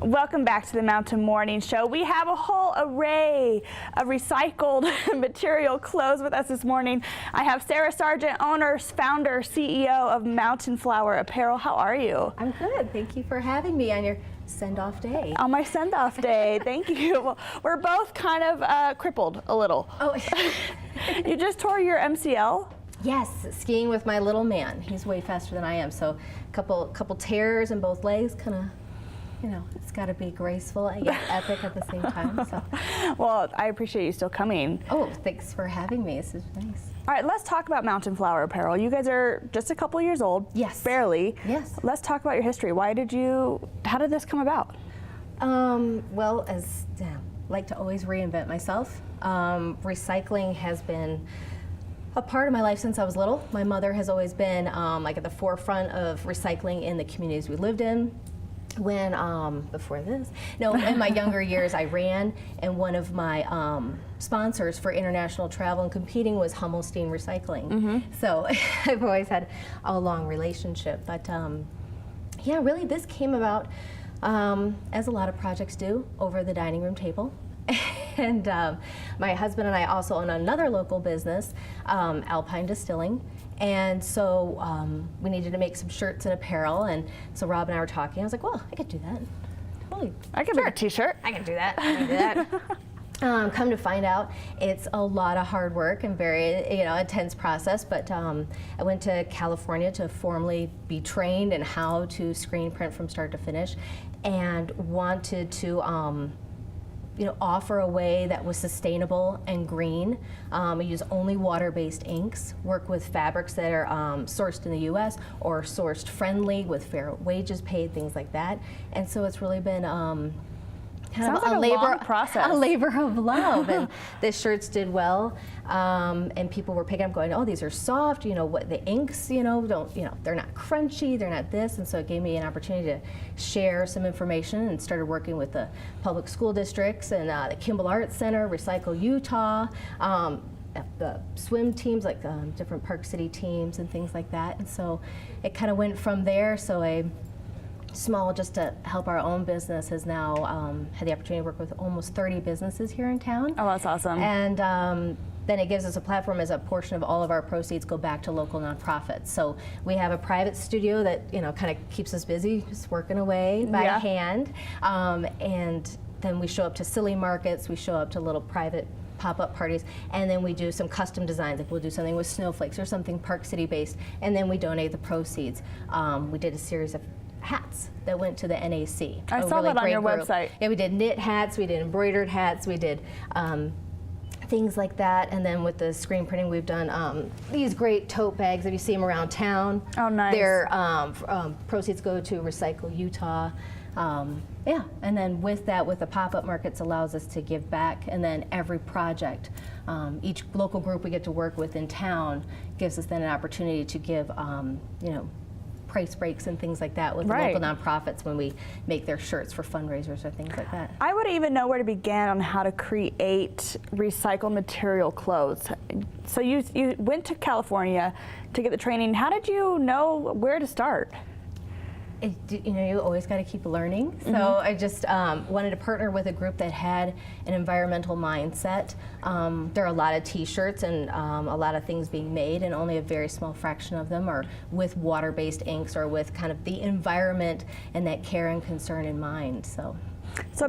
Welcome back to the Mountain Morning Show. We have a whole array of recycled material clothes with us this morning. I have Sara Sergent, owner, founder, CEO of Mountain Flower Apparel. How are you? I'm good. Thank you for having me on your send-off day. On my send-off day. Thank you. Well, we're both kind of crippled a little. Oh. You just tore your MCL? Yes, skiing with my little man. He's way faster than I am, so a couple tears in both legs, kind of. You know, it's got to be graceful and yet epic at the same time. So. Well, I appreciate you still coming. Oh, thanks for having me. This is nice. All right, let's talk about Mountain Flower Apparel. You guys are just a couple years old. Yes. Barely. Yes. Let's talk about your history. How did this come about? Well, I like to always reinvent myself. Recycling has been a part of my life since I was little. My mother has always been like at the forefront of recycling in the communities we lived in. When, in my younger years I ran, and one of my sponsors for international travel and competing was Hummelstein Recycling. Mm-hmm. So I've always had a long relationship, but yeah, really this came about, as a lot of projects do, over the dining room table. And my husband and I also own another local business, Alpine Distilling. And so we needed to make some shirts and apparel, and so Rob and I were talking. I was like, well, I could do that. Totally. I could make a t-shirt. I can do that. I can do that. Come to find out, it's a lot of hard work and very, intense process. But I went to California to formally be trained in how to screen print from start to finish, and wanted to offer a way that was sustainable and green. We use only water-based inks, work with fabrics that are sourced in the U.S. or sourced friendly with fair wages paid, things like that. And so it's really been kind of a labor of love. And the shirts did well, and people were picking up going, oh, these are soft, what the inks, they're not crunchy, they're not this. And so it gave me an opportunity to share some information, and started working with the public school districts and the Kimball Arts Center, Recycle Utah, the swim teams, like different Park City teams and things like that. And so it kind of went from there. So small, just to help our own business, has now had the opportunity to work with almost 30 businesses here in town. Oh, that's awesome. And then it gives us a platform as a portion of all of our proceeds go back to local nonprofits. So we have a private studio that kind of keeps us busy, just working away by hand. And then we show up to silly markets, we show up to little private pop-up parties, and then we do some custom designs. Like we'll do something with snowflakes or something Park City based, and then we donate the proceeds. We did a series of hats that went to the NAC. I saw that on your website. Yeah, we did knit hats, we did embroidered hats, we did things like that. And then with the screen printing, we've done these great tote bags. If you see them around town, oh, nice. Their proceeds go to Recycle Utah. Yeah, and then with that, with the pop-up markets, allows us to give back. And then every project, each local group we get to work with in town gives us then an opportunity to give, price breaks and things like that with local nonprofits when we make their shirts for fundraisers or things like that. I wouldn't even know where to begin on how to create recycled material clothes. So you went to California to get the training. How did you know where to start? You always got to keep learning. So I just wanted to partner with a group that had an environmental mindset. There are a lot of t-shirts and a lot of things being made, and only a very small fraction of them are with water-based inks or with kind of the environment and that care and concern in mind. So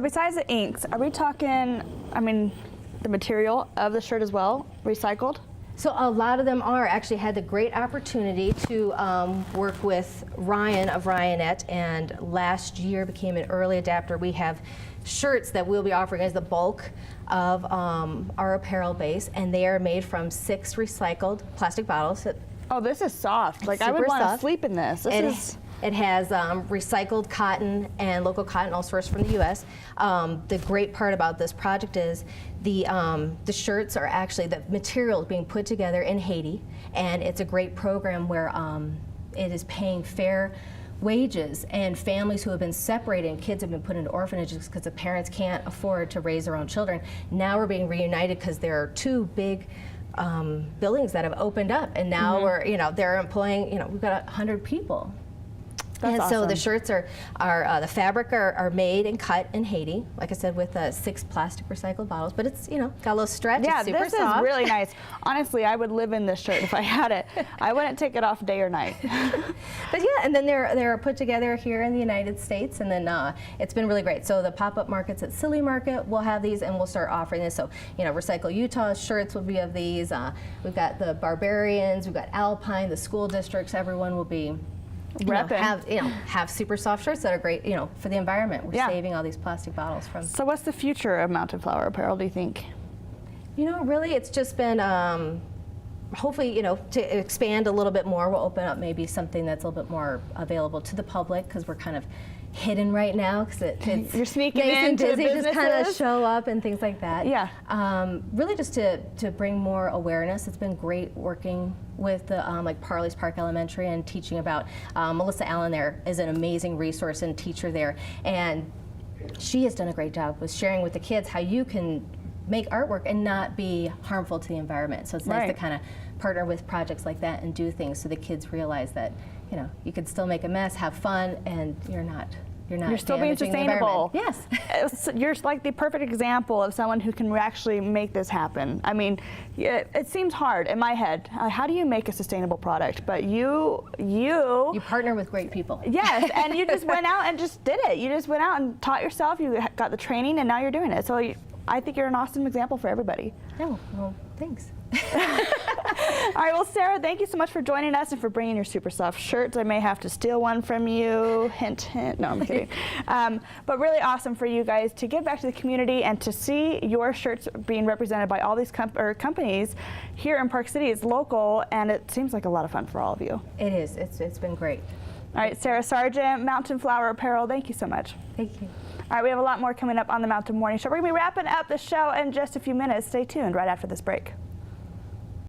besides the inks, are we talking, the material of the shirt as well, recycled? So a lot of them are. Actually had the great opportunity to work with Ryan of Ryanette, and last year became an early adapter. We have shirts that we'll be offering as the bulk of our apparel base, and they are made from 6 recycled plastic bottles. Oh, this is soft. Like, I would want to sleep in this. It has recycled cotton and local cotton, all sourced from the U.S. The great part about this project is the shirts are actually, the material being put together in Haiti, and it's a great program where it is paying fair wages, and families who have been separated and kids have been put into orphanages because the parents can't afford to raise their own children. Now we're being reunited because there are 2 big buildings that have opened up, and now we're, they're employing, we've got 100 people. That's and awesome. so the shirts are the fabric are made and cut in Haiti, like I said, with 6 plastic recycled bottles, but it's, you know, got a little stretch. Yeah, it's super this soft. is really nice. Honestly, I would live in this shirt if I had it. I wouldn't take it off day or night. But yeah, and then they're put together here in the United States, and then it's been really great. So the pop-up markets at Silly Market will have these, and we'll start offering this. So, you know, Recycle Utah shirts will be of these. We've got the Barbarians, we've got Alpine, the school districts. Everyone will be have super soft shirts that are great, you know, for the environment. We're saving all these plastic bottles from. So what's the future of Mountain Flower Apparel, do you think? You know, really, it's just been. Hopefully, you know, to expand a little bit more, we'll open up maybe something that's a little bit more available to the public, because we're kind of hidden right now, because it's you're sneaking nice and into busy, just kind of businesses? show up and things like that. Yeah. Really just to bring more awareness. It's been great working with the like Parley's Park Elementary and teaching about Melissa Allen there is an amazing resource and teacher there, and she has done a great job with sharing with the kids how you can make artwork and not be harmful to the environment. So it's nice to kind of partner with projects like that and do things so the kids realize that, you know, you can still make a mess, have fun, and you're still being damaging the sustainable. environment. Yes. You're like the perfect example of someone who can actually make this happen. I mean, it seems hard in my head. How do you make a sustainable product? But you partner with great people. Yes, and you just went out and just did it. You just went out and taught yourself. You got the training, and now you're doing it. So I think you're an awesome example for everybody. Oh, well, thanks. All right, well, Sarah, thank you so much for joining us and for bringing your super soft shirts. I may have to steal one from you. Hint, hint. No, I'm kidding. But really awesome for you guys to give back to the community and to see your shirts being represented by all these companies here in Park City. It's local, and it seems like a lot of fun for all of you. It is. It's been great. All right, Sara Sergent, Mountain Flower Apparel, thank you so much. Thank you. All right, we have a lot more coming up on the Mountain Morning Show. We're going to be wrapping up the show in just a few minutes. Stay tuned right after this break.